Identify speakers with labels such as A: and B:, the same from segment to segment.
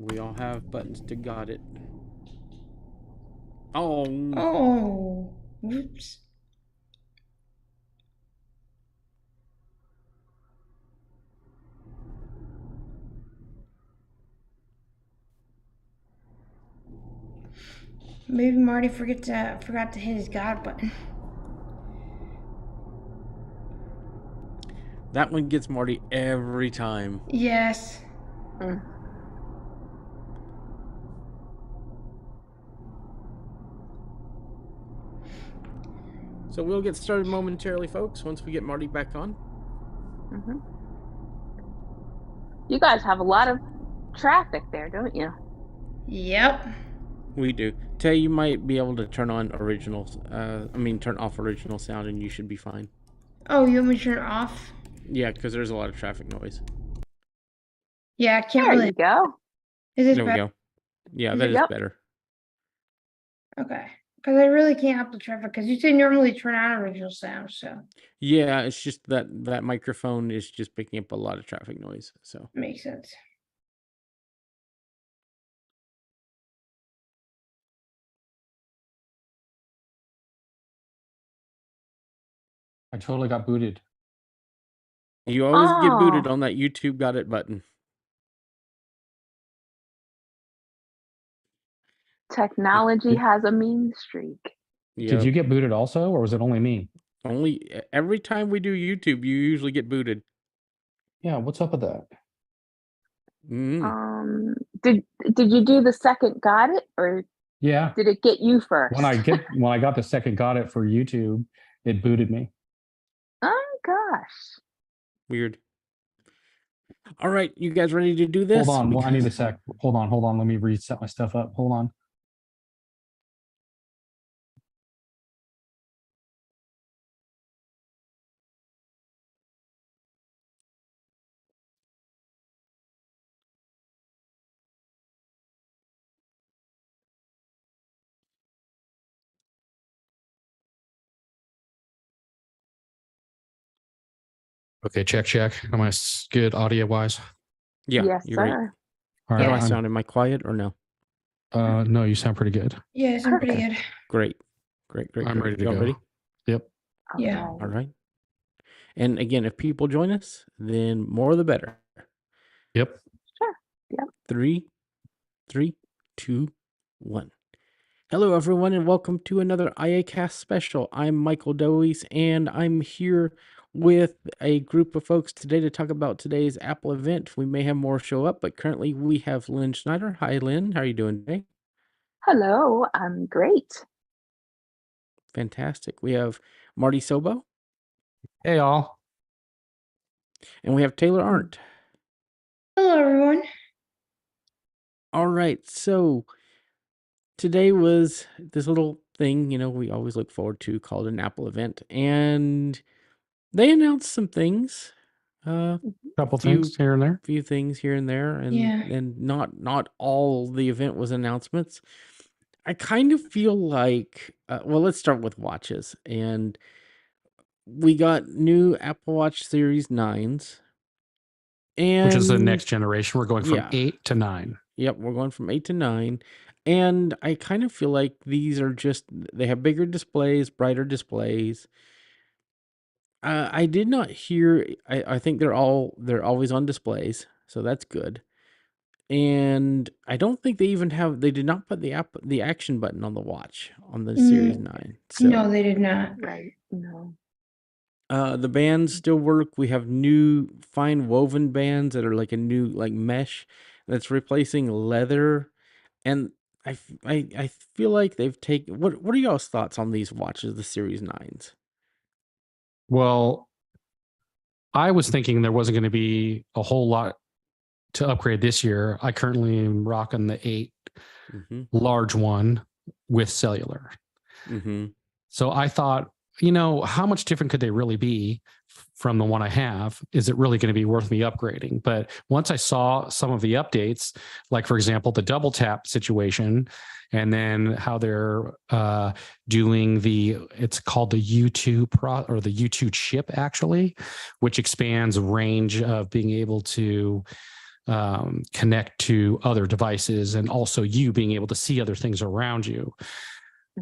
A: We all have buttons to got it. Oh.
B: Oh, whoops. Maybe Marty forgot to hit his God button.
A: That one gets Marty every time.
B: Yes.
A: So we'll get started momentarily, folks, once we get Marty back on.
C: Mm-hmm. You guys have a lot of traffic there, don't you?
B: Yep.
A: We do. Tay, you might be able to turn on original. Turn off original sound, and you should be fine.
B: Oh, you want me to turn it off?
A: Yeah, because there's a lot of traffic noise.
B: Yeah, I can't
C: There
B: really.
C: you go.
B: Is this
A: There we
B: better?
A: go. Yeah, that is better.
B: Okay. Because I really can't help the traffic. Because you say normally turn on original sound, so.
A: Yeah, it's just that microphone is just picking up a lot of traffic noise. So
B: Makes sense.
D: I totally got booted.
A: you always get booted on that YouTube got it button.
C: Technology has a mean streak.
A: Yep.
D: Did you get booted also, or was it only me?
A: Only every time we do YouTube, you usually get booted.
D: Yeah, what's up with that?
C: Did you do the second got it, or
D: Yeah,
C: did it get you first?
D: when I got the second got it for YouTube, it booted me.
C: Oh gosh.
A: Weird. All right, you guys ready to do this?
D: Hold on, well, I need a sec. Hold on. Let me reset my stuff up. Hold on. Okay, check. Am I good audio wise?
A: Yeah,
C: yes,
A: you're
C: sir.
A: great.
D: All
A: How
D: right.
A: do I sound? Am I quiet or no?
D: No, you sound pretty good.
B: Yeah, it sounds pretty good.
A: Great.
D: I'm ready to go.
A: Ready?
D: Yep.
B: Yeah.
A: All right. And again, if people join us, then more the better.
D: Yep.
C: Sure. Yep.
A: 3, 2, 1. Hello, everyone, and welcome to another iACast special. I'm Michael Dowies, and I'm here with a group of folks today to talk about today's Apple event. We may have more show up, but currently we have Lynn Schneider. Hi, Lynn. How are you doing today?
C: Hello, I'm great.
A: Fantastic. We have Marty Sobo.
D: Hey, y'all.
A: And we have Taylor Arndt.
B: Hello, everyone.
A: All right, so today was this little thing, we always look forward to called an Apple event, and they announced some things.
D: Couple things here and there.
A: Few things here and there, and
B: Yeah.
A: not all the event was announcements. I kind of feel like, well, let's start with watches, and we got new Apple Watch Series 9s.
D: Which is the next generation. We're going from 8 to 9.
A: Yep, we're going from 8 to 9. And I kind of feel like these are they have bigger displays, brighter displays. I did not hear, I think they're always on displays, so that's good. And I don't think they did not put the action button on the watch on the Series 9. So,
B: no, they did not.
C: Right. No.
A: The bands still work. We have new fine woven bands that are like a new mesh that's replacing leather, and I feel like they've taken. What are y'all's thoughts on these watches, the Series 9s?
D: Well, I was thinking there wasn't going to be a whole lot to upgrade this year. I currently am rocking the 8 large one with cellular. So I thought, how much different could they really be from the one I have? Is it really going to be worth me upgrading? But once I saw some of the updates, like, for example, the double tap situation, and then how they're doing it's called the U2 or the U2 chip, actually, which expands range of being able to connect to other devices, and also you being able to see other things around you.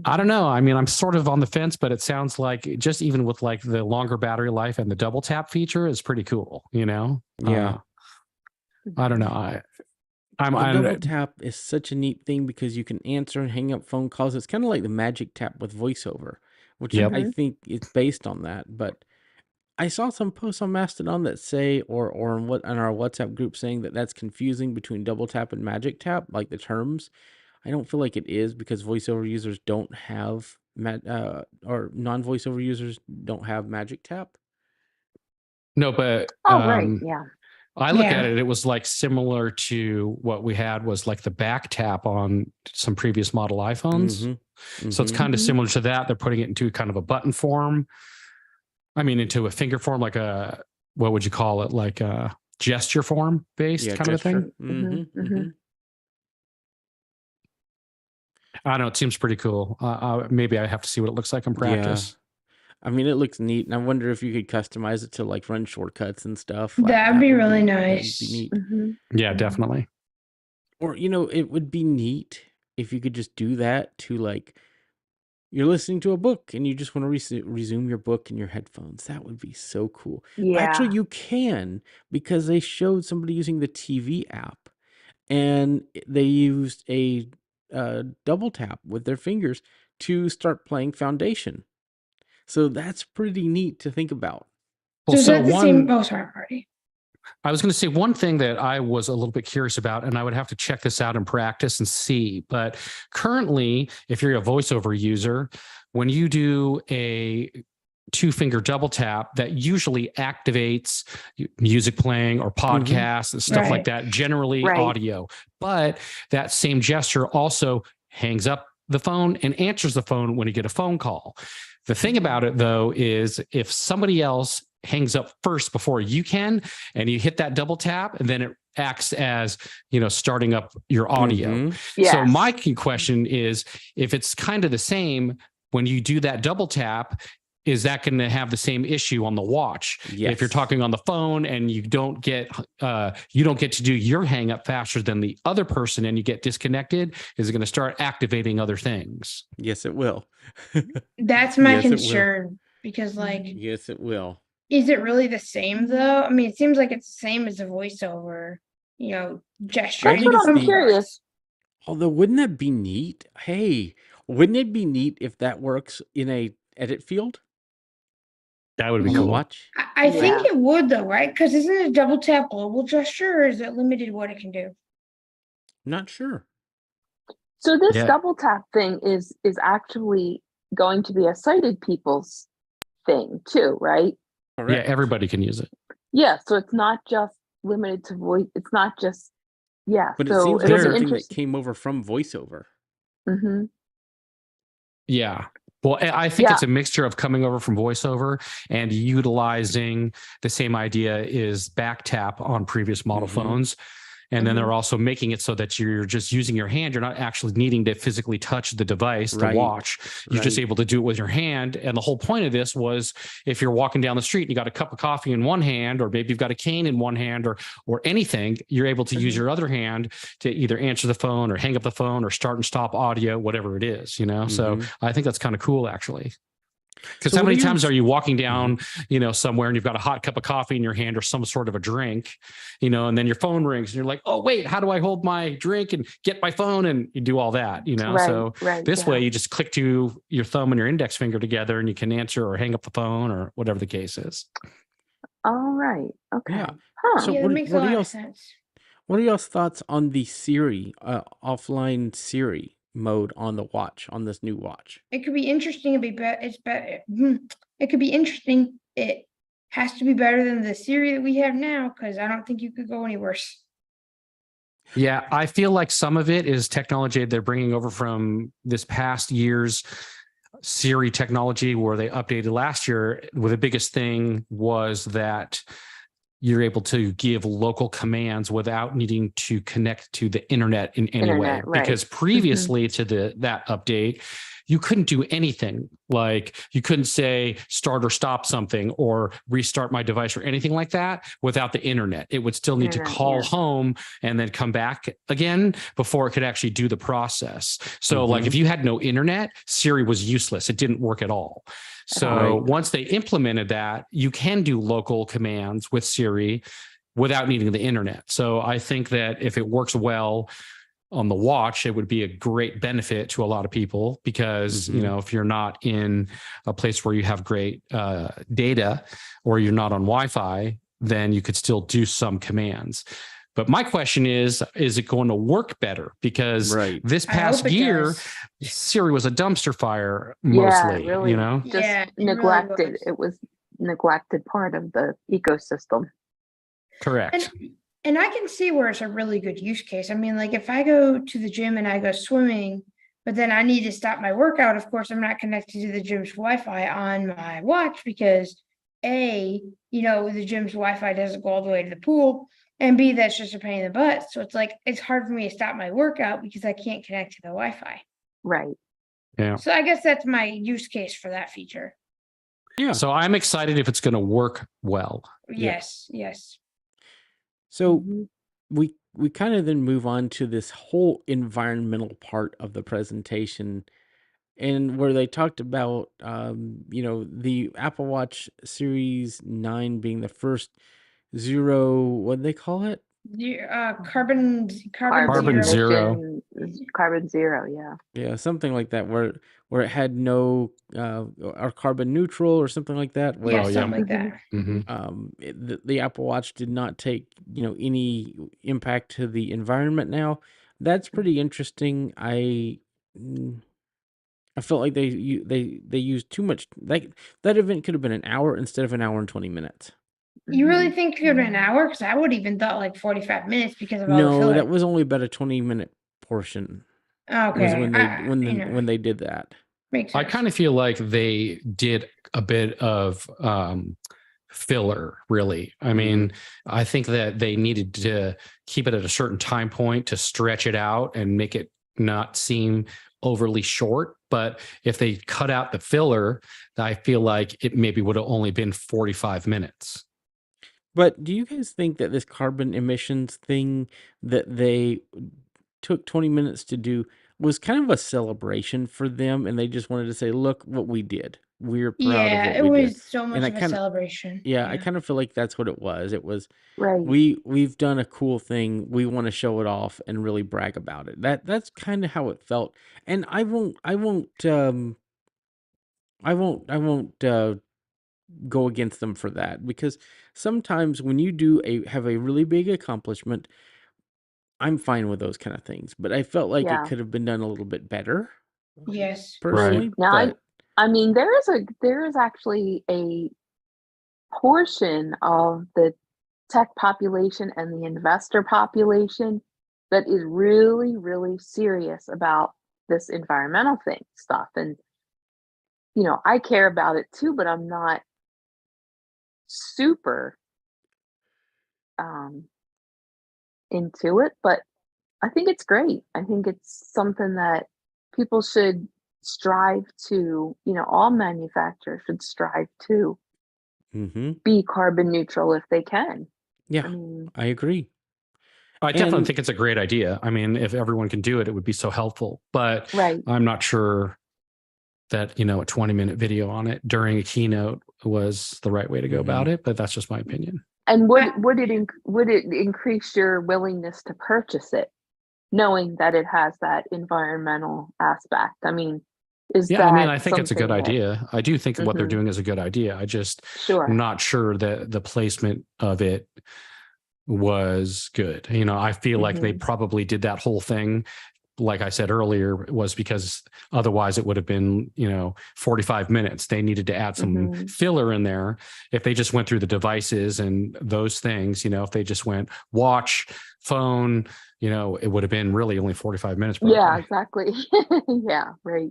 D: I don't know. I mean, I'm sort of on the fence, but it sounds like just even with like the longer battery life and the double tap feature is pretty cool, you know?
A: Yeah.
D: I don't know.
A: The double tap is such a neat thing because you can answer and hang up phone calls. It's kind of like the magic tap with voiceover, which
D: Yep.
A: I think is based on that. But I saw some posts on Mastodon that say, or on our WhatsApp group saying that that's confusing between double tap and magic tap, like the terms. I don't feel like it is because voiceover users don't have or non-voiceover users don't have magic tap.
D: No, but
C: right. Yeah.
D: I look
B: Yeah.
D: at it, it was like similar to what we had was like the back tap on some previous model iPhones. So it's kind of similar to that. They're putting it into kind of a button form. I mean, into a finger form, like a, what would you call it? Like a gesture form based kind of a thing. I don't know. It seems pretty cool. Maybe I have to see what it looks like in practice.
A: I mean, it looks neat, and I wonder if you could customize it to like run shortcuts and stuff.
B: That'd be really
A: That'd
B: nice.
A: be neat.
D: Yeah, definitely.
A: Or, you know, it would be neat if you could just do that to like, you're listening to a book and you just want to resume your book in your headphones. That would be so cool.
C: Yeah.
A: Actually, you can, because they showed somebody using the TV app and they used a double tap with their fingers to start playing Foundation. So that's pretty neat to think about.
B: So is that the same? Oh, sorry, Marty.
D: I was going to say one thing that I was a little bit curious about, and I would have to check this out in practice and see, but currently, if you're a voiceover user, when you do a 2-finger double tap, that usually activates music playing or podcasts and stuff like that, generally audio. But that same gesture also hangs up the phone and answers the phone when you get a phone call. The thing about it, though, is if somebody else hangs up first before you can, and you hit that double tap, and then it acts as, you know, starting up your audio.
C: Yes.
D: So my question is, if it's kind of the same, when you do that double tap, is that going to have the same issue on the watch?
A: Yes.
D: If you're talking on the phone and you don't get to do your hang up faster than the other person and you get disconnected, is it going to start activating other things?
A: Yes, it will.
B: That's my concern because, like,
A: yes, it will.
B: Is it really the same though? I mean, it seems like it's the same as a voiceover, you know, gesture.
C: That's what I'm curious.
A: Although, wouldn't that be neat? Hey, wouldn't it be neat if that works in a edit field?
D: That would be cool.
A: Watch.
B: I think it would though, right? Because isn't it a double tap global gesture, or is it limited what it can do?
A: Not sure.
C: So this double tap thing is actually going to be a sighted people's thing too, right?
A: Correct.
D: Yeah, everybody can use it.
C: Yeah, so it's not just limited to voice. It's not just
A: But
C: so
A: it seems
C: it'll
A: like
C: be
A: something that
C: interesting.
A: came over from voiceover.
D: Yeah. Well, I think it's a mixture of coming over from voiceover and utilizing the same idea is back tap on previous model phones. And then they're also making it so that you're just using your hand. You're not actually needing to physically touch the device to watch. You're just able to do it with your hand. And the whole point of this was if you're walking down the street and you got a cup of coffee in one hand, or maybe you've got a cane in one hand or anything, you're able to use your other hand to either answer the phone or hang up the phone or start and stop audio, whatever it is, you know? So I think that's kind of cool, actually. Because how many times are you walking down, you know, somewhere and you've got a hot cup of coffee in your hand or some sort of a drink, you know, and then your phone rings and you're like, oh, wait, how do I hold my drink and get my phone? And you do all that, you know, so this way you just click to your thumb and your index finger together and you can answer or hang up the phone or whatever the case is.
C: All right. Okay.
A: Yeah.
C: Huh.
A: So
B: that makes a lot of sense.
A: What are y'all's thoughts on the Siri, offline Siri mode on the watch, on this new watch?
B: It could be interesting. It's better. It could be interesting. It has to be better than the Siri that we have now, because I don't think you could go any worse.
D: Yeah, I feel like some of it is technology they're bringing over from this past year's Siri technology, where they updated last year. Where the biggest thing was that you're able to give local commands without needing to connect to the internet in any way. Because previously to that update, you couldn't do anything. Like you couldn't say start or stop something or restart my device or anything like that without the internet. It would still need to call home and then come back again before it could actually do the process. So like if you had no internet, Siri was useless. It didn't work at all. So once they implemented that, you can do local commands with Siri without needing the internet. So I think that if it works well on the watch, it would be a great benefit to a lot of people because, you know, if you're not in a place where you have great data or you're not on Wi-Fi, then you could still do some commands. But my question is it going to work better? Because this past year, Siri was a dumpster fire mostly,
C: really,
D: you know?
C: Just neglected. It was neglected part of the ecosystem.
D: Correct.
B: And I can see where it's a really good use case. I mean, like if I go to the gym and I go swimming, but then I need to stop my workout, of course, I'm not connected to the gym's Wi-Fi on my watch because A, you know, the gym's Wi-Fi doesn't go all the way to the pool, and B, that's just a pain in the butt. So it's like, it's hard for me to stop my workout because I can't connect to the Wi-Fi.
C: Right.
D: Yeah.
B: So I guess that's my use case for that feature.
A: Yeah.
D: So I'm excited if it's going to work well.
B: Yes.
A: So we kind of then move on to this whole environmental part of the presentation, and where they talked about you know, the Apple Watch Series 9 being the first zero, what do they call it?
B: Carbon
D: zero.
C: Carbon zero, yeah.
A: Yeah, something like that, where it had no or carbon neutral or something like that. Where,
B: something like that.
A: The Apple Watch did not take, you know, any impact to the environment. Now, that's pretty interesting. I felt like they used too much. Like that event could have been an hour instead of an hour and 20 minutes.
B: You really think it could have been an hour? Because I would even thought like 45 minutes because of all the
A: No,
B: filler.
A: that was only about a 20-minute portion.
B: Okay.
A: Was when they did that.
B: Makes sense.
D: I kind of feel like they did a bit of filler, really. I mean, I think that they needed to keep it at a certain time point to stretch it out and make it not seem overly short. But if they cut out the filler, I feel like it maybe would have only been 45 minutes.
A: But do you guys think that this carbon emissions thing that they took 20 minutes to do was kind of a celebration for them, and they just wanted to say, look what we did. We're proud of what we did.
B: It was so much of a celebration.
A: Yeah, I kind of feel like that's what it was. It was
C: right.
A: We've done a cool thing. We want to show it off and really brag about it. That's kind of how it felt. And I won't go against them for that, because sometimes when you have a really big accomplishment, I'm fine with those kind of things, but I felt like it could have been done a little bit better.
B: Yes.
A: Personally.
C: Now, I mean, there is actually a portion of the tech population and the investor population that is really, really serious about this environmental stuff. And, you know, I care about it too, but I'm not super into it, but I think it's great. I think it's something that people should strive to, you know, all manufacturers should strive to be carbon neutral if they can.
A: Yeah, I agree.
D: I definitely think it's a great idea. I mean, if everyone can do it, it would be so helpful, but I'm not sure that, you know, a 20-minute video on it during a keynote was the right way to go about it, but that's just my opinion.
C: And would it increase your willingness to purchase it, knowing that it has that environmental aspect? I mean,
D: I think it's a good idea. I do think what they're doing is a good idea. I just am not sure that the placement of it was good. You know, I feel like they probably did that whole thing, like I said earlier, was because otherwise it would have been, you know, 45 minutes. They needed to add some filler in there. If they just went through the devices and those things, you know, if they just went watch, phone, you know, it would have been really only 45 minutes. Probably.
C: Yeah, exactly. Yeah, right.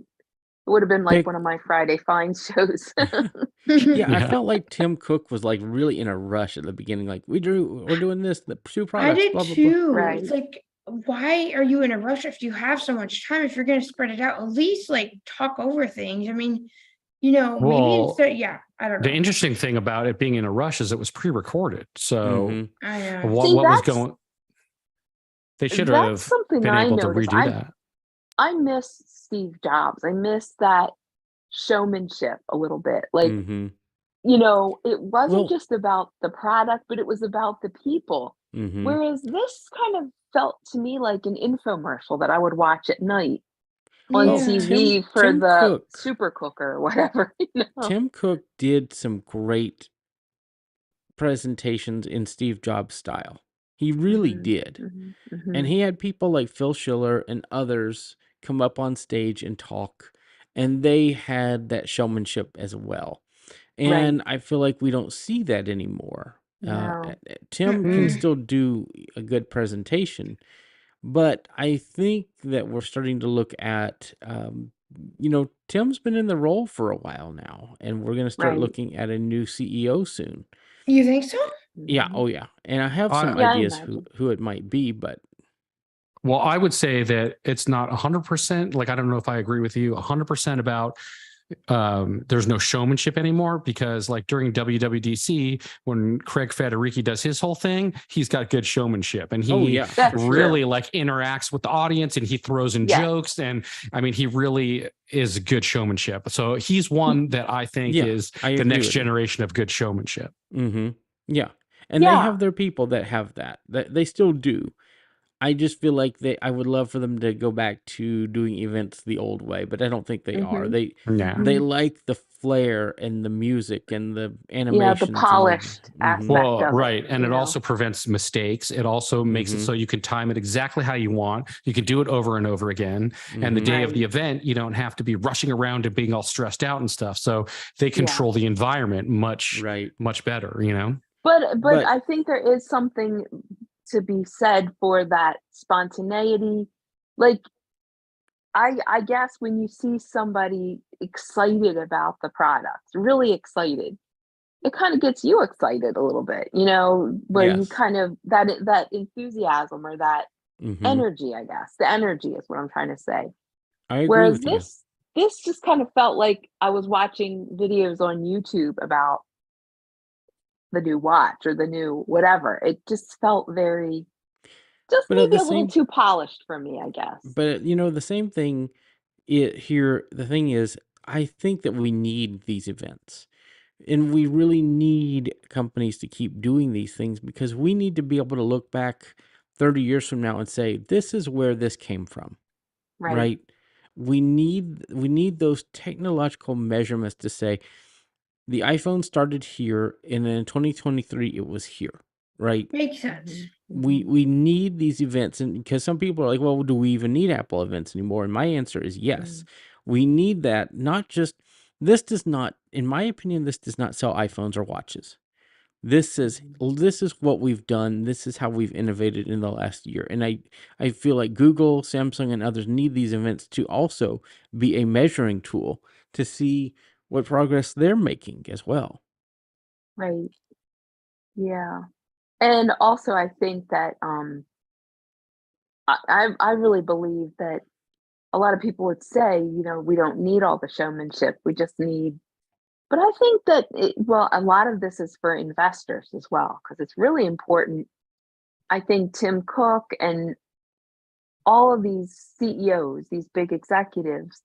C: It would have been like one of my Friday Finds shows.
A: I felt like Tim Cook was like really in a rush at the beginning. Like we're doing this, the two products.
B: I did
A: blah, blah,
B: too.
A: blah.
B: It's like why are you in a rush if you have so much time? If you're going to spread it out, at least like talk over things. I mean, maybe
D: Well,
B: instead, yeah, I don't
D: the
B: know.
D: interesting thing about it being in a rush is it was pre-recorded. So
A: Mhm.
B: I know.
D: what
C: See,
D: what was going? They should
C: that's
D: have
C: something
D: been
C: I
D: able to
C: noticed.
D: redo that.
C: I miss Steve Jobs. I miss that showmanship a little bit. Like,
A: Mhm.
C: it wasn't
A: Well,
C: just about the product, but it was about the people.
A: mhm.
C: Whereas this kind of felt to me like an infomercial that I would watch at night on
A: Well,
B: Yeah.
C: TV for
A: Tim
C: the
A: Cook
C: super cooker or whatever,
A: Tim Cook did some great presentations in Steve Jobs style. He really
C: Mhm,
A: did.
C: mhm,
A: And
C: mhm.
A: he had people like Phil Schiller and others come up on stage and talk, and they had that showmanship as well.
C: Right.
A: And I feel like we don't see that anymore.
C: No.
A: Tim can
B: Mm-mm.
A: still do a good presentation, but I think that we're starting to look at, Tim's been in the role for a while now, and we're going to start
C: Right.
A: looking at a new CEO soon.
B: You think so?
A: Yeah,
C: Mhm.
A: oh yeah, and I have some
D: I
C: Yeah, I
A: ideas who
C: imagine.
A: who it might be, but
D: Well, I would say that it's not 100%. Like, I don't know if I agree with you 100% about there's no showmanship anymore because, like, during WWDC, when Craig Federighi does his whole thing, he's got good showmanship and
A: oh
D: he
A: yeah, for
C: That's
A: sure.
D: really
C: true.
D: like interacts with the audience and he throws in
C: Yes.
D: jokes. And I mean, he really is good showmanship. So he's one that I think
A: Yeah,
D: is
A: I
D: the
A: agree
D: next
A: with you.
D: generation of good showmanship.
A: Yeah, and they
C: Yeah.
A: have their people that have that. That they still do. I just feel like I would love for them to go back to doing events the old way, but I don't think they are.
C: Mhm,
D: Yeah.
A: They
C: mhm.
A: like the flair and the music and the
C: Yeah, the
A: animations and the
C: polished
A: mhm.
C: aspect
D: Well,
C: of it,
D: right. And it also prevents mistakes. It also makes it
A: Mhm.
D: so you can time it exactly how you want. You can do it over and over again. And the
A: Mhm.
D: day of the
C: Right.
D: event, you don't have to be rushing around and being all stressed out and stuff. So they
C: Yeah.
D: control the environment much,
A: Right.
D: much better, you know?
C: But
A: But
C: I think there is something to be said for that spontaneity. Like, I guess when you see somebody excited about the product, really excited, it kinda gets you excited a little bit, where you
A: yes.
C: kind of that enthusiasm or that
A: Mhm.
C: energy, I guess. The energy is what I'm trying to say.
A: I agree
C: Whereas
A: with you.
C: this just kind of felt like I was watching videos on YouTube about the new watch or the new whatever. It just felt very just
A: But at
C: maybe
A: the
C: a little
A: same
C: too polished for me, I guess.
A: but the same thing the thing is I think that we need these events. And we really need companies to keep doing these things because we need to be able to look back 30 years from now and say, this is where this came from,
C: Right.
A: right? We need those technological measurements to say the iPhone started here and then in 2023 it was here, right?
B: Makes sense.
C: Mhm,
A: We
C: mhm,
A: we need these events and because some people are like, well, do we even need Apple events anymore? And my answer is yes.
C: mm,
A: We need that. Not just this does not, in my opinion, this does not sell iPhones or watches.
C: mhm.
A: This is what we've done. This is how we've innovated in the last year. And I feel like Google, Samsung, and others need these events to also be a measuring tool to see what progress they're making as well.
C: Right. Yeah. And also I think that I really believe that a lot of people would say, we don't need all the showmanship. We just need but I think that well, a lot of this is for investors as well, because it's really important. I think Tim Cook and all of these CEOs, these big executives,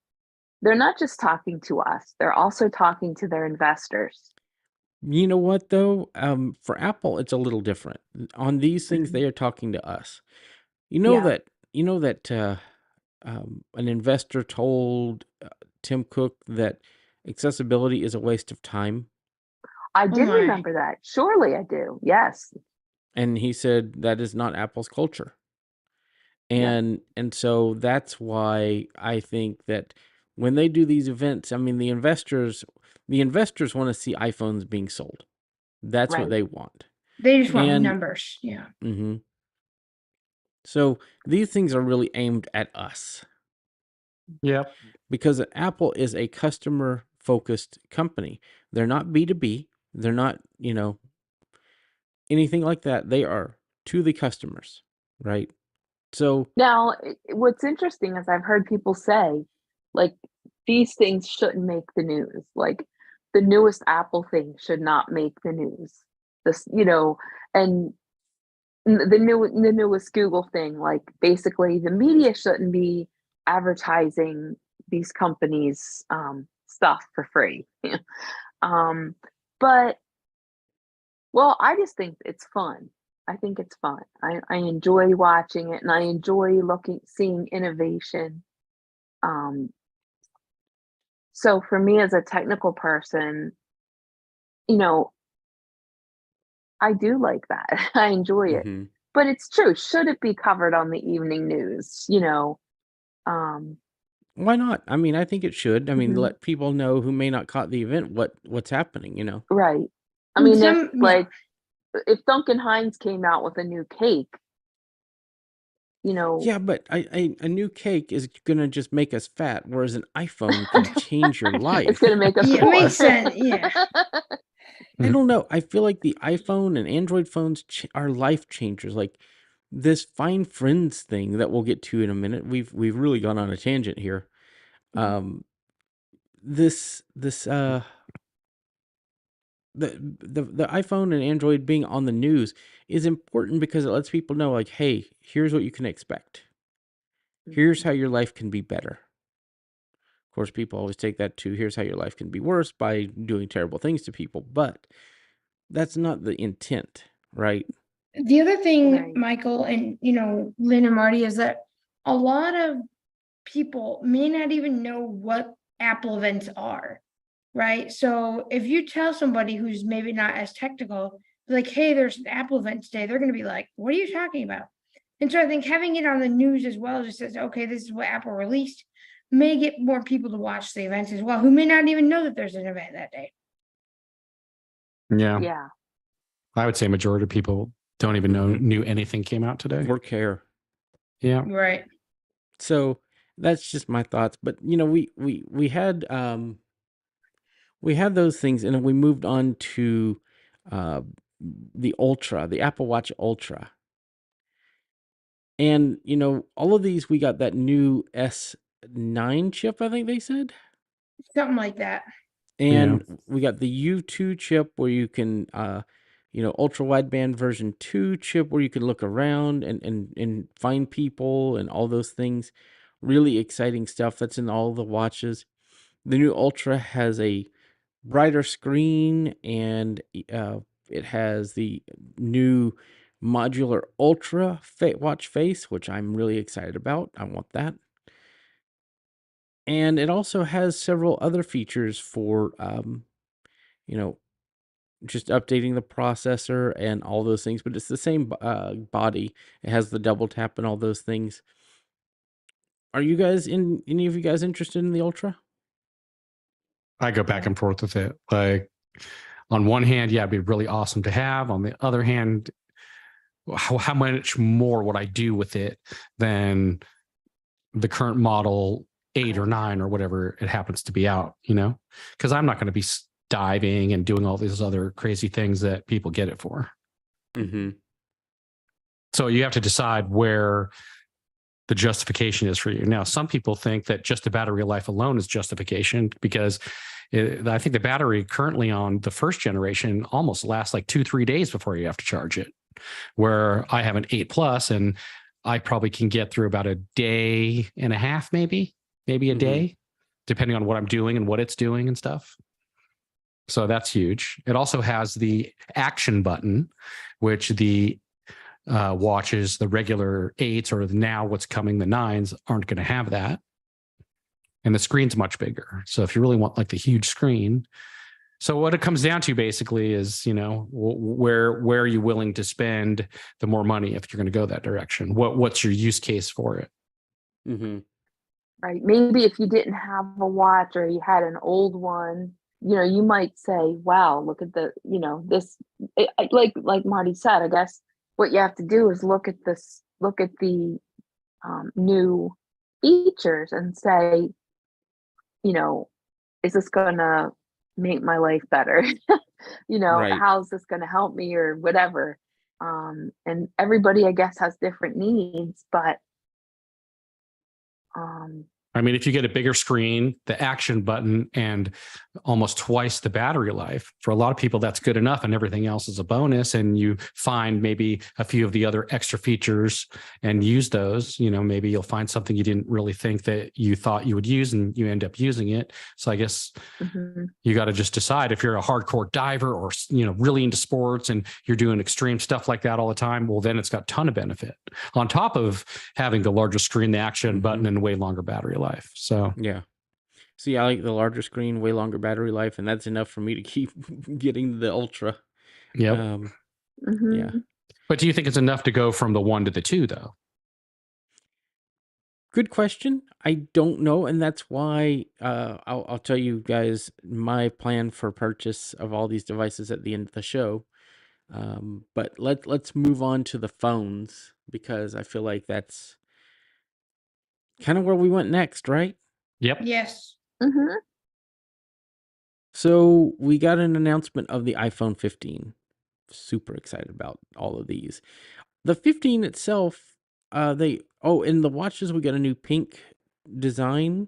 C: they're not just talking to us, they're also talking to their investors.
A: You know what though? For Apple, it's a little different. On these things, they
C: Mhm.
A: are talking to us.
C: Yeah,
A: You know that an investor told Tim Cook that accessibility is a waste of time,
C: I
B: Oh
C: did
B: my.
C: remember that. Surely I do. Yes.
A: and he said that is not Apple's culture.
C: Yeah,
A: And so that's why I think that when they do these events, I mean the investors want to see iPhones being sold. That's what
C: right.
A: they want.
B: They just want
A: And
B: numbers. Yeah.
A: mhm. So these things are really aimed at us
D: Yep.
A: because Apple is a customer focused company. They're not B2B. They're not, anything like that. They are to the customers, right? So,
C: Now, what's interesting is I've heard people say, like, these things shouldn't make the news. Like, the newest Apple thing should not make the news. This, and the newest Google thing, like, basically, the media shouldn't be advertising these companies' stuff for free. um, but well, I just think it's fun. I think it's fun. I enjoy watching it, and I enjoy seeing innovation. Um, so for me as a technical person, you know, I do like that. I enjoy it.
A: mhm.
C: But it's true. Should it be covered on the evening news? Um,
A: Why not? I mean, I think it should. I mean,
C: mhm,
A: let people know who may not caught the event what's happening, you know?
C: right. I
B: And
C: mean,
B: some, yeah.
C: if Duncan Hines came out with a new cake, you know,
A: Yeah, but a new cake is gonna just make us fat, whereas an iPhone can change your
C: it's going to
A: life.
C: make us
B: Yeah, it
C: poor.
B: makes sense. Yeah.
A: I don't know. I feel like the iPhone and Android phones are life changers. Like this Find Friends thing that we'll get to in a minute. We've really gone on a tangent here.
C: Mhm.
A: Um, this the iPhone and Android being on the news is important because it lets people know, like, hey, here's what you can expect. Here's
C: Mhm.
A: how your life can be better. Of course, people always take that to here's how your life can be worse by doing terrible things to people, but that's not the intent, right?
B: The other thing,
C: Right.
B: Michael, and Lynn and Marty, is that a lot of people may not even know what Apple events are, right? So if you tell somebody who's maybe not as technical, like, hey, there's an Apple event today, they're going to be like, what are you talking about? And so I think having it on the news as well just says, okay, this is what Apple released, may get more people to watch the events as well, who may not even know that there's an event that day.
D: Yeah.
C: Yeah.
D: I would say majority of people don't even knew anything came out today.
A: Or care.
D: Yeah.
B: Right.
A: So that's just my thoughts. But we had those things, and then we moved on to uh, the Apple Watch Ultra. And, all of these, we got that new S9 chip, I think they said.
B: Something like that.
D: Yeah.
A: And we got the U2 chip where you can, ultra wideband version 2 chip where you can look around and find people and all those things. Really exciting stuff that's in all the watches. The new Ultra has a brighter screen, and it has the new modular Ultra watch face, which I'm really excited about. I want that. And it also has several other features for, you know, just updating the processor and all those things, but it's the same body. It has the double tap and all those things. Are you guys any of you guys interested in the Ultra?
D: I go back and forth with it. Like on one hand, yeah, it'd be really awesome to have. On the other hand, how much more would I do with it than the current model 8 or 9 or whatever it happens to be out, because I'm not going to be diving and doing all these other crazy things that people get it for.
A: Mm-hmm.
D: So you have to decide where the justification is for you. Now, some people think that just the battery life alone is justification because I think the battery currently on the first generation almost lasts like 2-3 days before you have to charge it. Where I have an 8 Plus and I probably can get through about a day and a half, maybe a day, depending on what I'm doing and what it's doing and stuff. So that's huge. It also has the action button, which the watches, the regular 8s or now what's coming, the 9s aren't going to have that. And the screen's much bigger. So if you really want like the huge screen, so what it comes down to basically is, where are you willing to spend the more money if you're going to go that direction? What's your use case for it?
A: Mm-hmm.
C: Right. Maybe if you didn't have a watch or you had an old one, you might say, wow, look at this, like Marty said, I guess what you have to do is look at the new features and say, is this going to make my life better?
A: Right.
C: How's this going to help me or whatever? And everybody, I guess, has different needs, but
D: I mean, if you get a bigger screen, the action button, and almost twice the battery life, for a lot of people, that's good enough, and everything else is a bonus. And you find maybe a few of the other extra features and use those. Maybe you'll find something you didn't really think that you thought you would use, and you end up using it. So I guess you got to just decide if you're a hardcore diver or, really into sports and you're doing extreme stuff like that all the time. Well, then it's got a ton of benefit on top of having the larger screen, the action button, and way longer battery life. So
A: Yeah. See, I like the larger screen, way longer battery life, and that's enough for me to keep getting the Ultra.
D: Yep.
A: Yeah.
D: But do you think it's enough to go from the 1 to the 2, though?
A: Good question. I don't know, and that's why I'll tell you guys my plan for purchase of all these devices at the end of the show. But let's move on to the phones, because I feel like that's kind of where we went next, right?
D: Yep.
B: Yes.
A: So we got an announcement of the iPhone 15. Super excited about all of these. The 15 itself, in the watches, we got a new pink design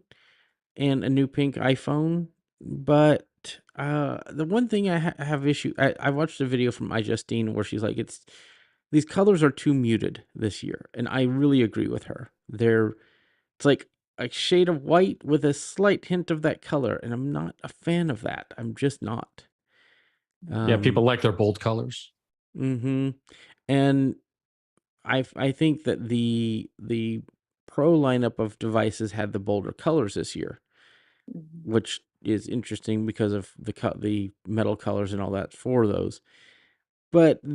A: and a new pink iPhone. But the one thing I have issue, I watched a video from iJustine where she's like, these colors are too muted this year, and I really agree with her. It's like a shade of white with a slight hint of that color, and I'm not a fan of that. I'm just not.
D: Yeah, people like their bold colors.
A: And I think that the Pro lineup of devices had the bolder colors this year, which is interesting because of the metal colors and all that for those. But so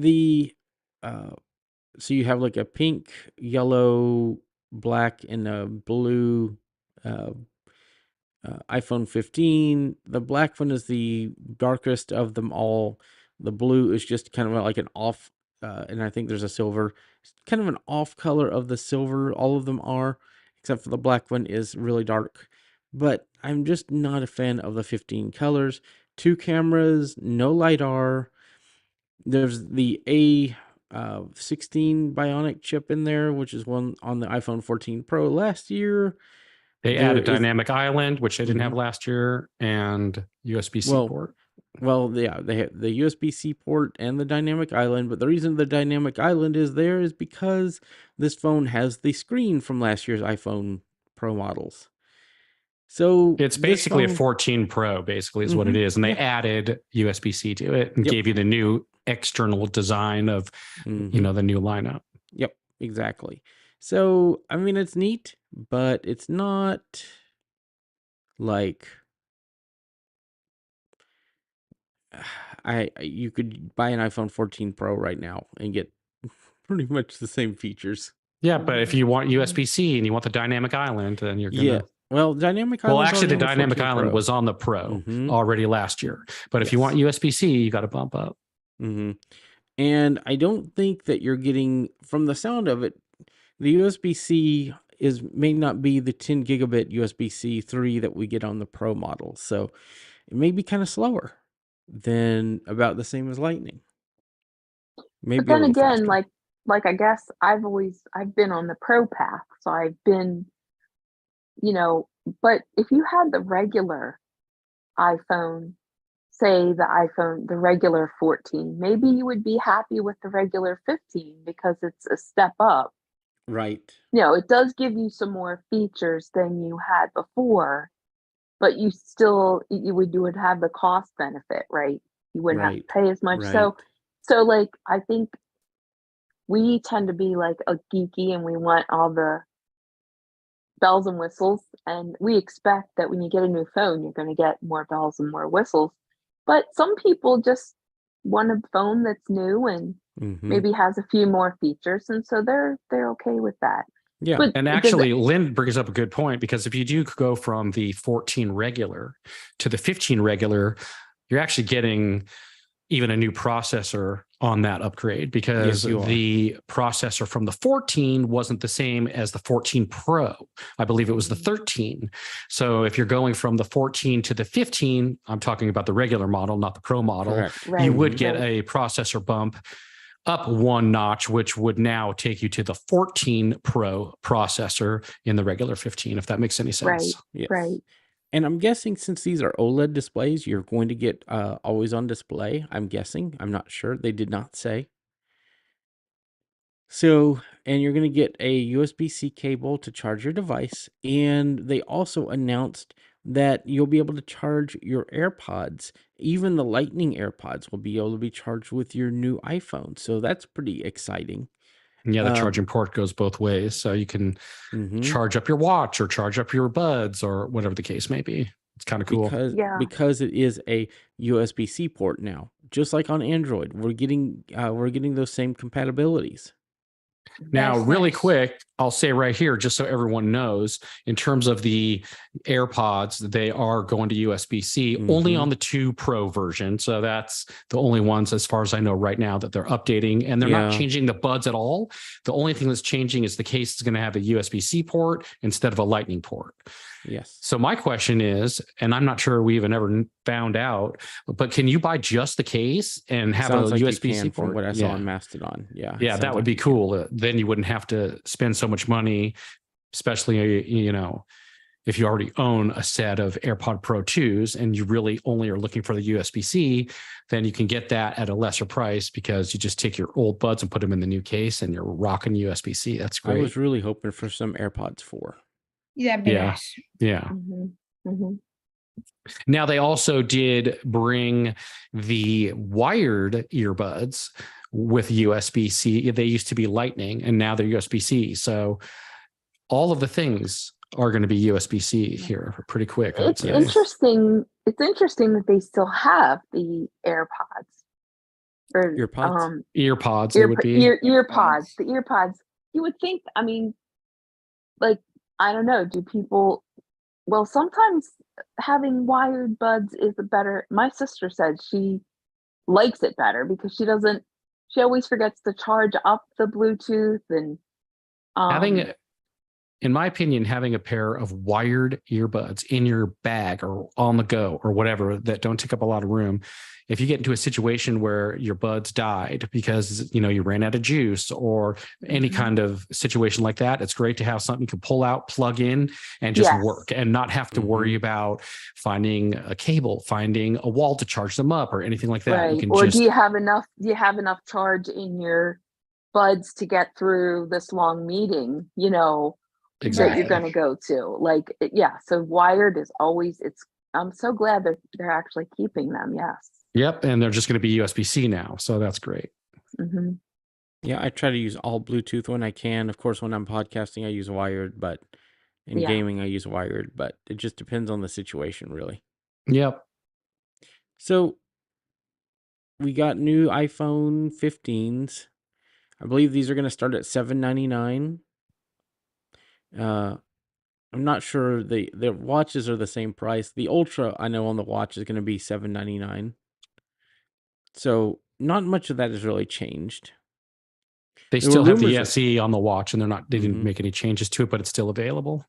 A: you have like a pink, yellow, black, and a blue iPhone 15. The black one is the darkest of them all. The blue is just kind of like an off, and I think there's a silver. It's kind of an off color of the silver. All of them are, except for the black one is really dark. But I'm just not a fan of the 15 colors. 2 cameras, no LiDAR. There's the A16 Bionic chip in there, which is one on the iPhone 14 Pro last year.
D: They added Dynamic Island, which they didn't have last year, and USB-C port.
A: Well, yeah, they have the USB-C port and the Dynamic Island, but the reason the Dynamic Island is there is because this phone has the screen from last year's iPhone Pro models. So
D: it's basically a 14 Pro, basically, is what it is. And they added USB-C to it and gave you the new external design of, the new lineup.
A: Yep, exactly. So, I mean, it's neat, but it's not like you could buy an iPhone 14 Pro right now and get pretty much the same features.
D: Yeah, but if you want USB-C and you want the Dynamic Island, then you're gonna.
A: Well, Dynamic Island.
D: Well, actually, the Dynamic Island was on the Pro already last year. But if you want USB-C, you got to bump up.
A: And I don't think that you're getting, from the sound of it, the USB-C may not be the 10 gigabit USB-C 3 that we get on the Pro model. So it may be kind of slower than about the same as Lightning. Maybe
C: but then again, faster. like I guess I've been on the Pro path, so I've been, but if you had the regular iPhone, say the regular 14, maybe you would be happy with the regular 15 because it's a step up.
A: Right.
C: It does give you some more features than you had before, but you would have the cost benefit, right? You wouldn't have to pay as much.
A: Right.
C: So like, I think we tend to be like a geeky and we want all the bells and whistles, and we expect that when you get a new phone, you're going to get more bells and more whistles. But some people just want a phone that's new and maybe has a few more features, and so they're okay with that.
A: Yeah.
C: But
D: and actually, Lynn brings up a good point, because if you do go from the 14 regular to the 15 regular, you're actually getting even a new processor on that upgrade, because the processor from the 14 wasn't the same as the 14 Pro. I believe it was the 13. So if you're going from the 14 to the 15, I'm talking about the regular model, not the Pro model, you would get a processor bump up one notch, which would now take you to the 14 Pro processor in the regular 15, if that makes any sense.
C: Right.
A: Yes.
C: Right.
A: And I'm guessing since these are OLED displays, you're going to get always on display. I'm guessing. I'm not sure. They did not say. So, and you're going to get a USB-C cable to charge your device. And they also announced that you'll be able to charge your AirPods. Even the Lightning AirPods will be able to be charged with your new iPhone. So that's pretty exciting.
D: Yeah, the charging port goes both ways. So you can charge up your watch or charge up your buds or whatever the case may be. It's kind of cool.
A: Because it is a USB-C port now. Just like on Android, we're getting those same compatibilities.
D: Now,
B: That's
D: really
B: nice.
D: quick, I'll say right here, just so everyone knows, in terms of the AirPods, they are going to USB-C only on the 2 Pro version. So that's the only ones, as far as I know right now, that they're updating. And they're not changing the buds at all. The only thing that's changing is the case is going to have a USB-C port instead of a Lightning port.
A: Yes.
D: So my question is, and I'm not sure we even ever found out, but can you buy just the case and have
A: Sounds
D: a
A: like
D: USB-C port?
A: from what I saw on Mastodon. Yeah.
D: Yeah, that would be cool. Then you wouldn't have to spend so much money, especially, you know, if you already own a set of AirPod Pro 2s and you really only are looking for the USB-C, then you can get that at a lesser price because you just take your old buds and put them in the new case and you're rocking USB-C. That's great.
A: I was really hoping for some AirPods 4.
B: Yeah, that'd be nice.
D: Yeah. Now, they also did bring the wired earbuds with USB-C. They used to be Lightning, and now they're USB-C. So all of the things are going to be USB-C here pretty quick.
C: It's interesting. It's interesting that they still have the AirPods. Or
A: earpods?
D: Earpods, they would be.
C: Earpods. The earpods. You would think, I mean, like, I don't know, do people, well, sometimes having wired buds is a better, my sister said she likes it better because she always forgets to charge up the Bluetooth and
D: having, in my opinion, having a pair of wired earbuds in your bag or on the go or whatever that don't take up a lot of room. If you get into a situation where your buds died because, you know, you ran out of juice or any kind of situation like that, it's great to have something you can pull out, plug in, and just work and not have to worry about finding a cable, finding a wall to charge them up or anything like that.
C: Right.
D: You can
C: or do you have enough charge in your buds to get through this long meeting, you know, that you're going to go to? Like, so wired is always, I'm so glad that they're actually keeping them. Yes.
D: Yep. And they're just going to be USB-C now. So that's great.
A: Yeah, I try to use all Bluetooth when I can. Of course, when I'm podcasting, I use wired, but in gaming, I use wired, but it just depends on the situation, really.
D: Yep.
A: So we got new iPhone 15s. I believe these are going to start at $799. I'm not sure the watches are the same price. The Ultra, I know on the watch is going to be $799. So not much of that has really changed.
D: They still have the SE on the watch, and they didn't make any changes to it, but it's still available.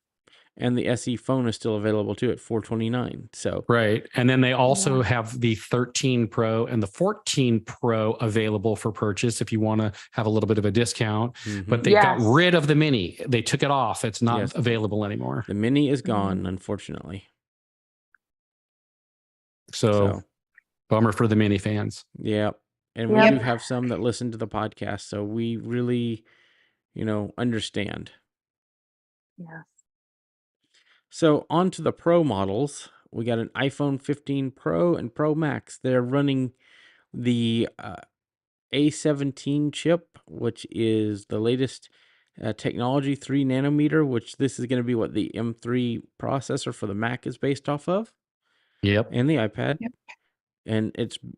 A: And the SE phone is still available too at $429. So
D: right, and then they also have the 13 Pro and the 14 Pro available for purchase if you want to have a little bit of a discount. But they got rid of the Mini; they took it off. It's not available anymore.
A: The Mini is gone, unfortunately.
D: So bummer for the Mini fans.
A: Yeah, and we do have some that listen to the podcast, so we really, understand.
C: Yes.
A: So on to the Pro models. We got an iPhone 15 Pro and Pro Max. They're running the A17 chip, which is the latest technology, 3 nanometer, which this is going to be what the M3 processor for the Mac is based off of.
D: Yep.
A: And the iPad. Yep. And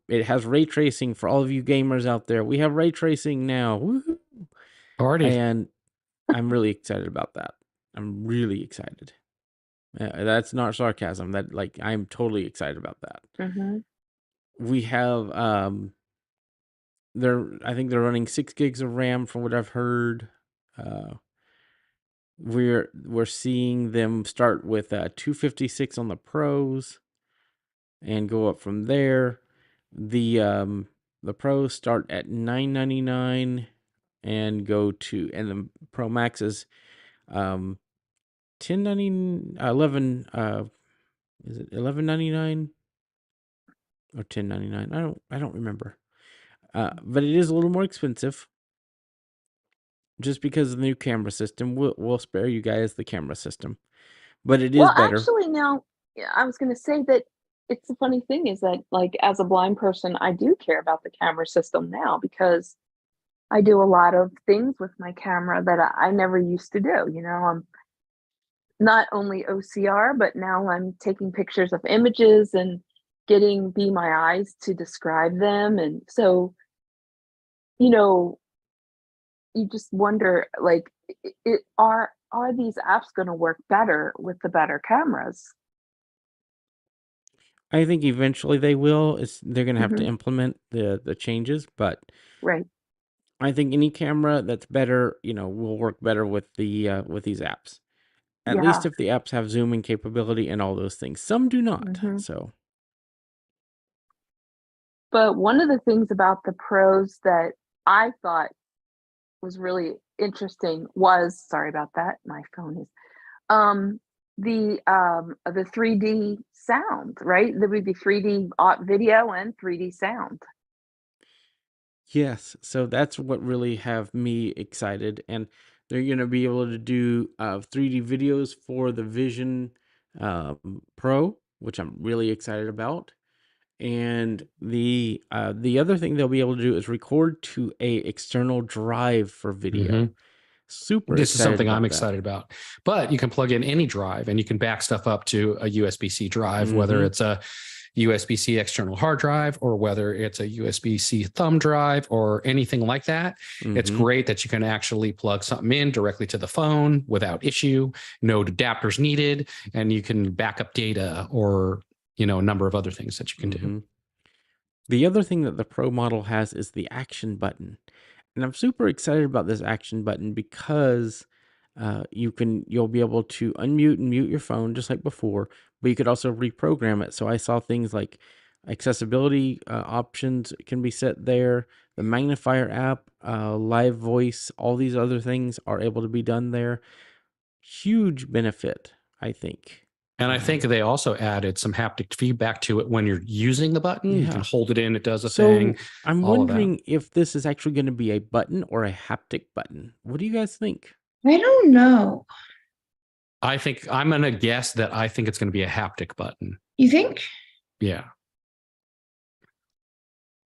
A: it has ray tracing for all of you gamers out there. We have ray tracing now. Woo-hoo.
D: Already.
A: And I'm really excited about that. I'm really excited. That's not sarcasm. I'm totally excited about that. We have I think they're running 6 gigs of RAM from what I've heard. We're seeing them start with 256 on the Pros and go up from there. The The Pros start at $9.99 and go to, and the Pro Max is 11 is it 11.99 or 10.99? I don't remember. But it is a little more expensive just because of the new camera system. We'll spare you guys the camera system, but it is
C: Well,
A: better.
C: actually, now, yeah, I was going to say that it's the funny thing is that, like, as a blind person, I do care about the camera system now because I do a lot of things with my camera that I never used to do. You know, I'm not only OCR, but now I'm taking pictures of images and getting Be My Eyes to describe them. And so, you know, you just wonder, like, are these apps going to work better with the better cameras?
A: I think eventually they will. They're going to have to
C: Mhm.
A: implement the changes, but
C: Right.
A: I think any camera that's better, will work better with with these apps. At least
C: Yeah.
A: if the apps have zooming capability and all those things. Some do not.
C: Mhm.
A: So,
C: But one of the things about the pros that I thought was really interesting was, sorry about that, my phone is, um, the 3D sound, right? There would be 3D video and 3D sound.
A: yes. So that's what really have me excited, and they're going to be able to do 3D videos for the Vision Pro, which I'm really excited about. And the other thing they'll be able to do is record to a external drive for video.
D: Mhm.
A: Super
D: This is
A: excited
D: something I'm
A: about that.
D: excited about. But you can plug in any drive and you can back stuff up to a USB-C drive, whether
A: Mhm.
D: it's a USB-C external hard drive or whether it's a USB-C thumb drive or anything like that. It's
A: Mhm.
D: great that you can actually plug something in directly to the phone without issue, no adapters needed, and you can back up data or, a number of other things that you can do.
A: Mhm. The other thing that the Pro model has is the action button. And I'm super excited about this action button because you'll be able to unmute and mute your phone just like before, but you could also reprogram it. So I saw things like accessibility options can be set there. The magnifier app, live voice, all these other things are able to be done there. Huge benefit, I think.
D: And I think they also added some haptic feedback to it when you're using the button. You can
A: Yeah.
D: hold it in, it does a thing,
A: So I'm
D: all of that.
A: wondering if this is actually going to be a button or a haptic button. What do you guys think?
B: I don't know.
D: I think I'm going to guess that I think it's going to be a haptic button.
B: You think?
D: Yeah.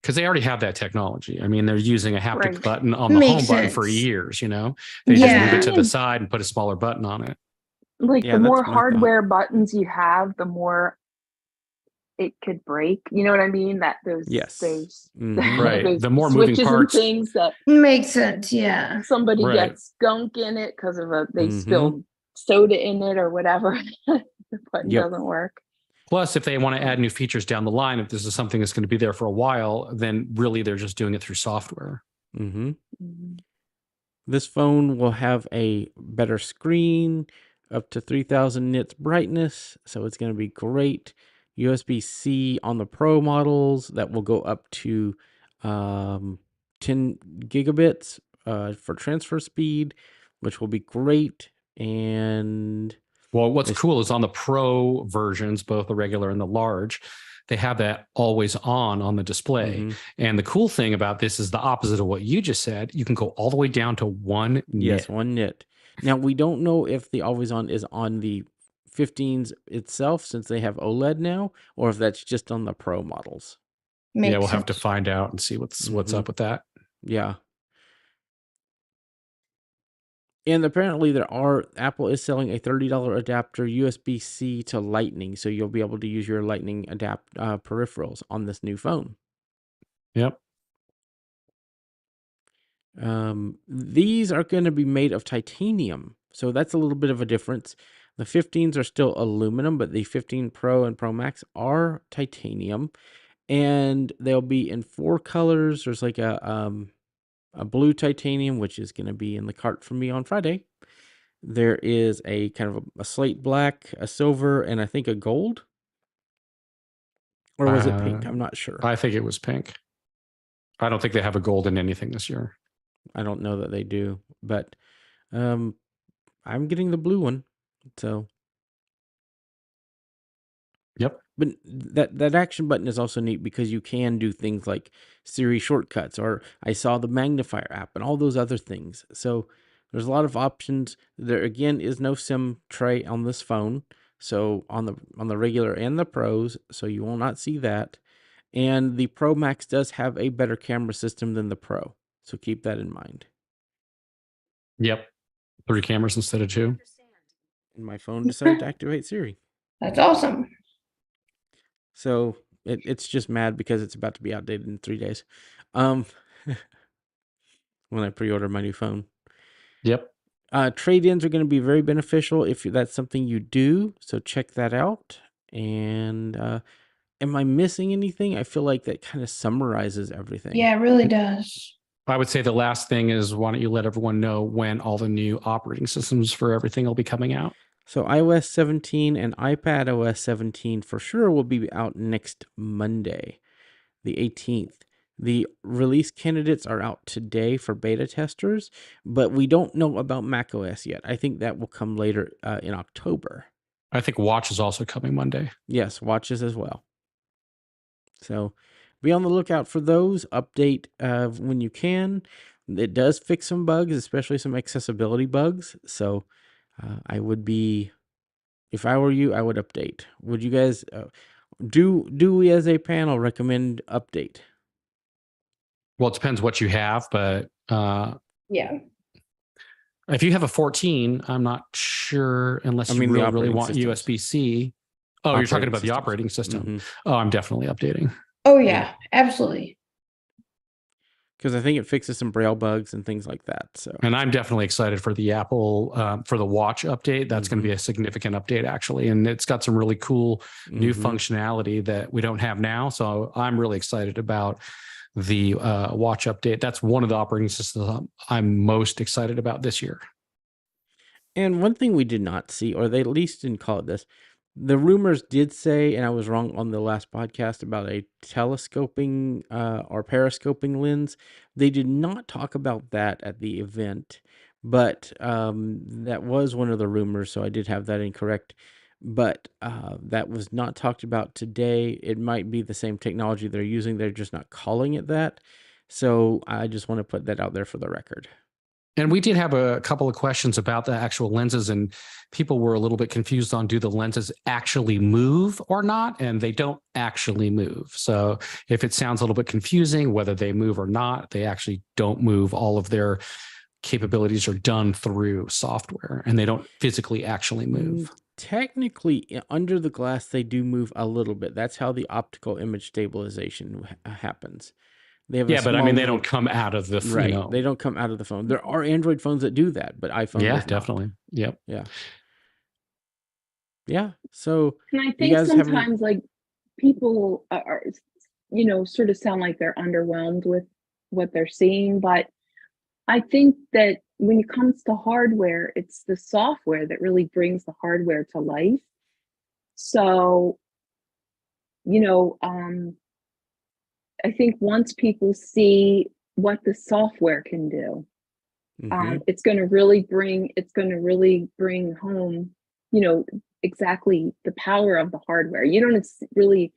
D: Because they already have that technology. I mean, they're using a haptic
C: Right.
D: button on the
B: Makes
D: home button for
B: sense.
D: years, They just move it to
B: Yeah.
D: the side and put a smaller button on it.
C: Like,
A: Yeah,
C: the
A: that's
C: more
A: my thought.
C: hardware buttons you have, the more it could break. You know what I mean? That
A: Yes.
C: those
D: Right.
C: those
D: The more moving
C: switches and
D: parts.
C: things that
B: Makes sense. Yeah.
C: somebody
D: Right.
C: gets gunk in it because of they
A: Mhm.
C: spilled soda in it or whatever. The button
A: Yep.
C: doesn't work.
D: Plus, if they want to add new features down the line, if this is something that's going to be there for a while, then really they're just doing it through software.
A: Mm-hmm.
C: Mhm.
A: This phone will have a better screen, up to 3000 nits brightness, so it's going to be great. USB-C on the Pro models that will go up to 10 gigabits for transfer speed, which will be great. And
D: Well, what's
A: this,
D: cool is on the Pro versions, both the regular and the large, they have that always on the display.
A: Mhm.
D: And the cool thing about this is the opposite of what you just said. You can go all the way down to 1
A: yes,
D: nit.
A: 1 nit. Now we don't know if the always on is on the 15s itself since they have OLED now, or if that's just on the Pro models.
D: Yeah,
B: Makes
D: we'll have to
B: sense.
D: find out and see what's
A: Mhm.
D: up with that.
A: Yeah. And apparently Apple is selling a $30 adapter USB-C to Lightning, so you'll be able to use your Lightning peripherals on this new phone.
D: Yep.
A: These are going to be made of titanium, so that's a little bit of a difference. The 15s are still aluminum, but the 15 Pro and Pro Max are titanium, and they'll be in 4 colors. There's like a blue titanium, which is going to be in the cart for me on Friday. There is a kind of a slate black, a silver, and I think a gold. Or was it pink? I'm not sure.
D: I think it was pink. I don't think they have a gold in anything this year.
A: I don't know that they do, but I'm getting the blue one. So,
D: Yep.
A: but that action button is also neat because you can do things like Siri shortcuts, or I saw the magnifier app and all those other things. So there's a lot of options. There again is no SIM tray on this phone. So on the regular and the pros, so you will not see that. And the Pro Max does have a better camera system than the Pro. So keep that in mind.
D: Yep. 3 cameras instead of 2.
A: And my phone decided to activate Siri.
B: That's awesome.
A: So it's just mad because it's about to be outdated in 3 days. When I pre-order my new phone.
D: Yep.
A: Trade-ins are going to be very beneficial if that's something you do. So check that out. And am I missing anything? I feel like that kind of summarizes everything.
B: Yeah, it really does.
D: I would say the last thing is, why don't you let everyone know when all the new operating systems for everything will be coming out?
A: So iOS 17 and iPad OS 17 for sure will be out next Monday, the 18th. The release candidates are out today for beta testers, but we don't know about macOS yet. I think that will come later in October.
D: I think Watch is also coming Monday.
A: Yes, watches as well. So be on the lookout for those. Update when you can. It does fix some bugs, especially some accessibility bugs. So I would be, if I were you, I would update. Would you guys do we as a panel recommend update?
D: Well, it depends what you have, but
B: Yeah.
D: if you have a 14, I'm not sure, unless
A: I
D: you
A: mean, the
D: really, really
A: operating
D: want
A: systems.
D: USB-C. Oh, you're talking
A: Operating
D: about the
A: systems.
D: operating system.
A: Mhm.
D: Oh, I'm definitely updating.
B: Oh yeah, absolutely.
A: Because I think it fixes some braille bugs and things like that. So,
D: And I'm definitely excited for the Apple, for the Watch update. That's going to be a significant update, actually. And it's got some really cool new functionality that we don't have now. So I'm really excited about the Watch update. That's one of the operating systems I'm most excited about this year.
A: And one thing we did not see, or they at least didn't call it this, the rumors did say, and I was wrong on the last podcast about a telescoping or periscoping lens. They did not talk about that at the event, but that was one of the rumors, so I did have that incorrect. But that was not talked about today. It might be the same technology they're using, they're just not calling it that. So I just want to put that out there for the record.
D: And we did have a couple of questions about the actual lenses, and people were a little bit confused on, do the lenses actually move or not? And they don't actually move. So if it sounds a little bit confusing whether they move or not, they actually don't move. All of their capabilities are done through software, and they don't physically actually move.
A: Technically, under the glass, they do move a little bit. That's how the optical image stabilization happens. They have
D: Yeah, but I mean, they don't come out of the,
A: right.
D: you know.
A: They don't come out of the phone. There are Android phones that do that, but iPhone
D: Yeah,
A: does not.
D: definitely. Yep.
A: Yeah. Yeah. So
C: And I
A: you
C: think
A: guys have any?
C: sometimes like people are, you know, sort of sound like they're underwhelmed with what they're seeing. But I think that when it comes to hardware, it's the software that really brings the hardware to life. So, you know, I think once people see what the software can do, it's going to really bring home, you know, exactly the power of the hardware. You don't really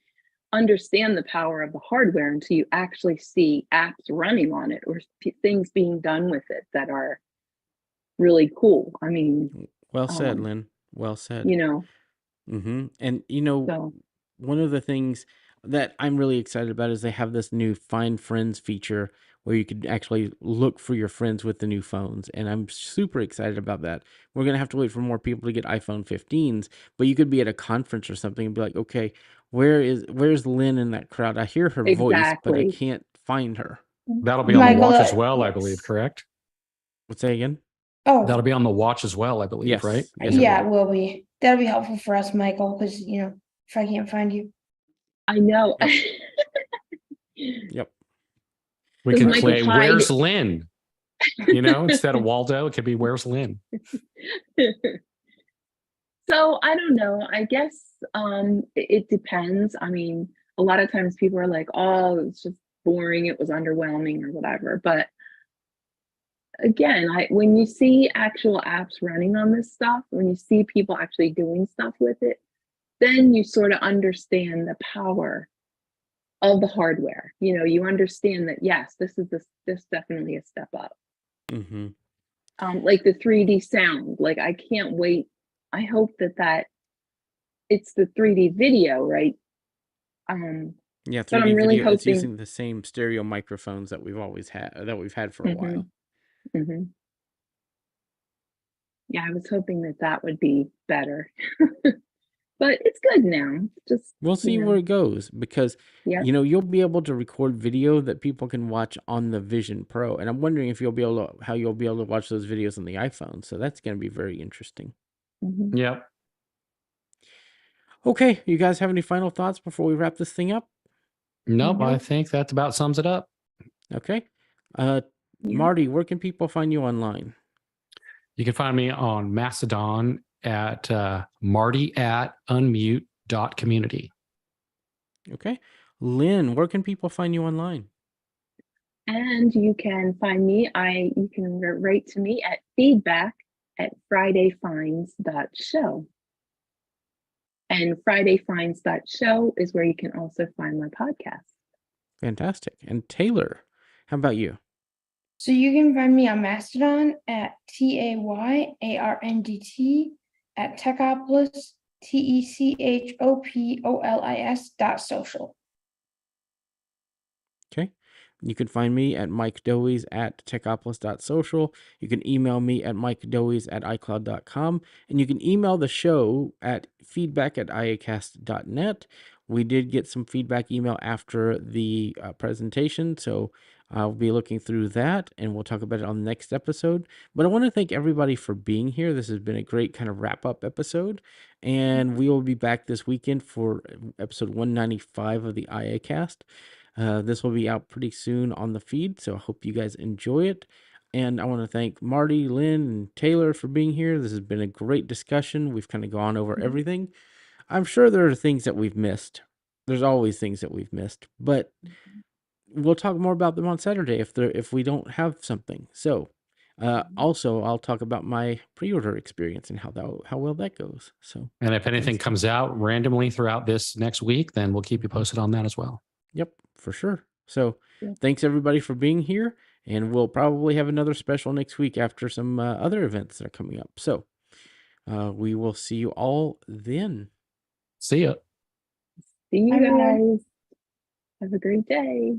C: understand the power of the hardware until you actually see apps running on it, or things being done with it that are really cool. I mean,
A: Well said, Lynn. Well said.
C: you know.
A: And you know,
C: So
A: one of the things that I'm really excited about is they have this new Find Friends feature where you could actually look for your friends with the new phones. And I'm super excited about that. We're going to have to wait for more people to get iPhone 15s, but you could be at a conference or something and be like, okay, where's Lynn in that crowd? I hear her voice, but I can't find her.
D: That'll be on the
B: Michael,
D: Watch as well, I
B: yes.
D: believe, correct?
A: What's that again?
B: Oh,
D: That'll be on the Watch as well, I believe,
A: Yes.
D: right?
A: Yes, it
B: yeah,
A: will.
B: it will be. That'll be helpful for us, Michael, because you know, if I can't find you.
C: I know.
A: Yep.
D: We
C: Does
D: can
C: Michael
D: play
C: hide?
D: Where's Lynn? You know, instead of Waldo, it could be Where's Lynn?
C: So I don't know. I guess it depends. I mean, a lot of times people are like, oh, it's just boring, it was underwhelming or whatever. But again, when you see actual apps running on this stuff, when you see people actually doing stuff with it, then you sort of understand the power of the hardware. You understand that, yes, this definitely a step up.
A: Mm-hmm.
C: Like the 3D sound, like I can't wait. I hope that it's the 3D video, right?
A: Yeah,
C: But
A: 3D
C: I'm really
A: video. It's
C: hoping.
A: using the same stereo microphones that we've had for a while.
C: Mhm. Yeah, I was hoping that would be better. But it's good now. Just
A: We'll see where it goes because
C: yeah.
A: you'll be able to record video that people can watch on the Vision Pro, and I'm wondering if how you'll be able to watch those videos on the iPhone. So that's going to be very interesting.
C: Mhm.
D: Yep.
A: Okay, you guys have any final thoughts before we wrap this thing up?
D: Nope. I
C: Nope.
D: think that about sums it up.
A: Okay,
C: Yeah.
A: Marty, where can people find you online?
D: You can find me on Mastodon at marty@unmute.community.
A: Okay, Lynn, where can people find you online?
C: And you can find me. You can write to me at feedback@fridayfinds.show. And fridayfinds.show is where you can also find my podcast.
A: Fantastic. And Taylor, how about you?
B: So you can find me on Mastodon at TAYARNDT at Techopolis TECHOPOLIS.social.
A: Okay. You can find me at Mike Dowies at techopolis.social. You can email me at mikedowies@icloud.com. And you can email the show at feedback@iacast.net. We did get some feedback email after the presentation, so I'll be looking through that and we'll talk about it on the next episode. But I want to thank everybody for being here. This has been a great kind of wrap up episode. And we will be back this weekend for episode 195 of the iACast. This will be out pretty soon on the feed, so I hope you guys enjoy it. And I want to thank Marty, Lynn, and Taylor for being here. This has been a great discussion. We've kind of gone over everything. I'm sure there are things that we've missed. There's always things that we've missed, but we'll talk more about them on Saturday if we don't have something. So, also I'll talk about my pre-order experience and how well that goes. So,
D: And if anything comes out randomly throughout this next week, then we'll keep you posted on that as well.
A: Yep, for sure. So thanks everybody for being here, and we'll probably have another special next week after some other events that are coming up. So we will see you all then.
D: See ya.
C: See you
B: Bye, everyone.
C: guys. Have a great day.